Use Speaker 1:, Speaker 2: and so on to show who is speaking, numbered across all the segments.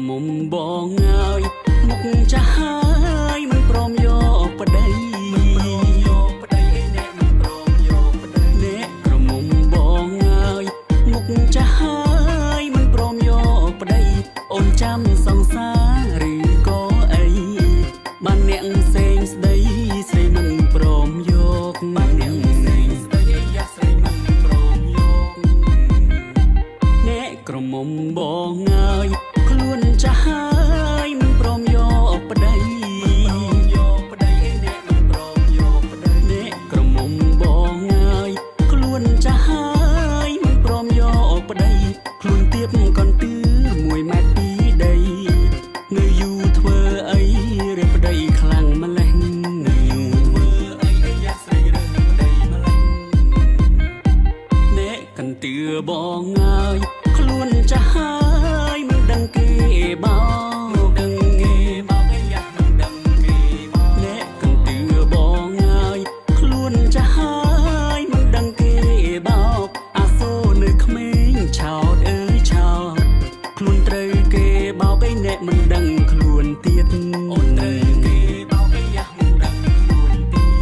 Speaker 1: មុំបងហើយមុខចាស់ហើយមិនព្រមយកប្តីអ្នកក្រមុំបងហើយមុខចាស់ហើយមិនព្រមយកប្តីអូនចាំសង្សារឬក៏អីបានអ្នកផ្សេងស្ដីស្រីមិនព្រមយកបានអ្នកផ្សេងស្ដីយ៉ាស្រីមិនព្រមយកអ្នកក្រមុំបងហើយខ្លួនចាស់ហើយមិនព្រមយកប្តីអ្នកមិនព្រមយកប្តីអ្នកក្រមុំបងហើយខ្លួនចាស់ហើយមិនព្រមយកប្តីខ្លួនទៀបកន្ទឿ1 ម៉ែត្រពីដីនៅយូរធ្វើអីរើប្តីខ្លាំងម្លេះនៅយូរធ្វើអីយ៉ាស្រីរើប្តីម្លេះអ្នកកន្ទឿបងហើយខ្លួនចាស់ហើយមិនដឹងគេបោដឹងគេបោគេយ៉ាមិនដឹងគេបោអ្នកកន្ទឿបងហើយខ្លួនចាស់ហើយមិនដឹងគេបោអាសូរនៅក្មេងឆោតអើយឆោតខ្លួនត្រូវគេបោគេអ្នកមិនដឹងខ្លួនទៀតអូនត្រូវគេបោគេយ៉ាមិនដឹងខ្លួនទៀត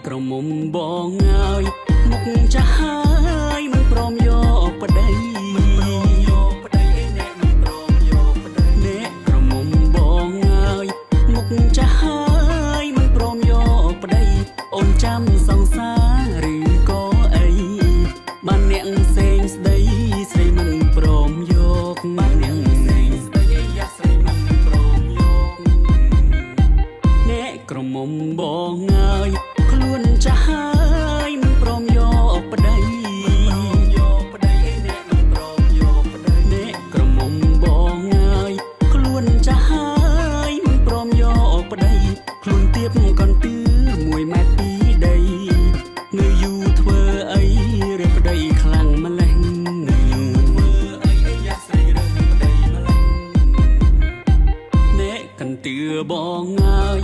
Speaker 1: ក្រមុំបងហើយមុខចាស់ហើយមិនព្រមយកប្តីអ្នកមិនព្រមយកប្តីអ្នកក្រមុំបងហើយមុខចាស់ហើយមិនព្រមយកប្តីអូនចាំសង្សារឬក៏អីបានអ្នកផ្សេងស្ដីស្រីមិនព្រមយកបានអ្នកផ្សេងស្ដីយ៉ាស្រីមិនព្រមយកអ្នកក្រមុំបងហើយខ្លួនចាស់ហើយមិនព្រមយកប្តីអ្នកមិនព្រមយកប្តីអ្នកក្រមុំបងហើយខ្លួនចាស់ហើយមិនព្រមយកប្តីខ្លួនទៀបកន្ទឿ1 ម៉ែត្រពីដីនៅយូរធ្វើអីរើប្តីខ្លាំងម្លេះនៅយូរធ្វើអីយ៉ាស្រីរើប្តីម្លេះអ្នកកន្ទឿបងហើយ